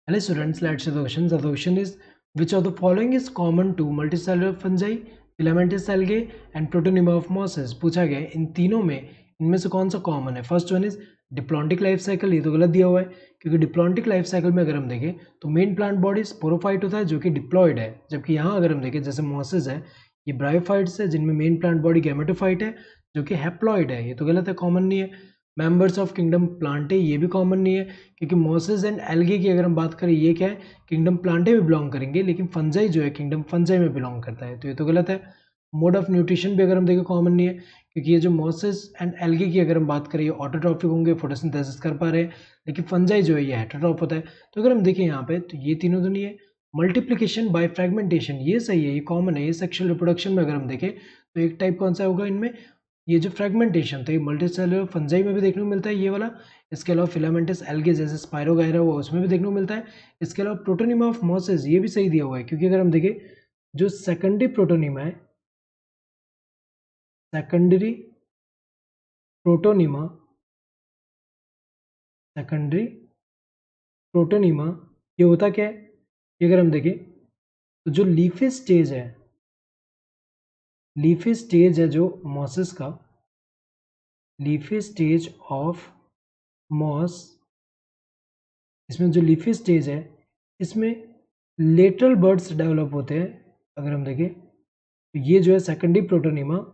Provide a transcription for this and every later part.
Hello students, let's see the question. The question is, which of the following is common to multicellular fungi, filamentous algae and protonema of mosses? पूछा गया है इन तीनों में इनमें से कौन सा कॉमन है. First one is diplontic life cycle. ये तो गलत दिया हुआ है क्योंकि डिप्लॉन्टिक लाइफ साइकिल में अगर हम देखें तो मेन प्लांट बॉडी स्पोरोफाइट होता है जो कि डिप्लॉयड है, जबकि यहाँ अगर हम देखें जैसे मॉसेज है ये ब्रायोफाइट्स है जिनमें मेन प्लांट बॉडी गैमेटोफाइट है जो कि हैप्लॉइड है. ये तो गलत है, कॉमन नहीं है. मेंबर्स ऑफ किंगडम प्लांटे ये भी कॉमन नहीं है क्योंकि मॉसेस एंड एल्गे की अगर हम बात करें ये क्या है, किंगडम प्लांटे में बिलोंग करेंगे लेकिन फंजाई जो है किंगडम फंजाई में बिलोंग करता है, तो ये तो गलत है. मोड ऑफ न्यूट्रिशन भी अगर हम देखें कॉमन नहीं है क्योंकि ये जो मॉसेस एंड एल्गे की अगर हम बात करें ये ऑटोट्रॉफिक होंगे, फोटोसिंथेसिस कर पा रहे हैं, लेकिन फंजाई जो है ये हेटेरोट्रॉफ होता है. तो अगर हम देखें यहाँ पे तो ये तीनों तो नहीं है. मल्टीप्लिकेशन बाय फ्रेगमेंटेशन ये सही है, ये कॉमन है. ये सेक्सुअल रिप्रोडक्शन में अगर हम देखें तो एक टाइप कौन सा होगा इनमें, ये जो फ्रेगमेंटेशन था ये मल्टीसेलुलर फंजाई में भी देखने को मिलता है ये वाला. इसके अलावा फिलामेंटस एल्गे जैसे स्पायरोगायरा हुआ उसमें भी देखने को मिलता है. इसके अलावा प्रोटोनिमा ऑफ मॉसेस ये भी सही दिया हुआ है क्योंकि अगर हम देखें जो सेकेंडरी प्रोटोनिमा है, सेकेंडरी प्रोटोनिमा, सेकेंडरी प्रोटोनिमा ये होता क्या है, ये अगर हम देखें तो जो लीफी स्टेज है, लीफी स्टेज है जो मॉसेस का, लीफी स्टेज ऑफ मॉस, इसमें जो लीफी स्टेज है इसमें लेटरल बर्ड्स डेवलप होते हैं. अगर हम देखें तो ये जो है सेकेंडरी प्रोटोनिमा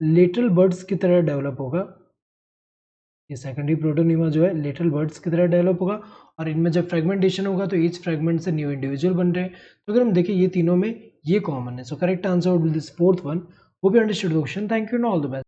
लेटरल बर्ड्स की तरह डेवलप होगा. ये सेकेंडरी प्रोटोनिमा जो है लेटरल बर्ड्स की तरह डेवलप होगा और इनमें जब फ्रेगमेंटेशन होगा तो ईच फ्रेगमेंट से न्यू इंडिविजुअल बन रहे हैं. तो अगर हम देखें ये तीनों में ये कॉमन है. So correct answer would be this fourth one. Hope you understood the question. Thank you and all the best.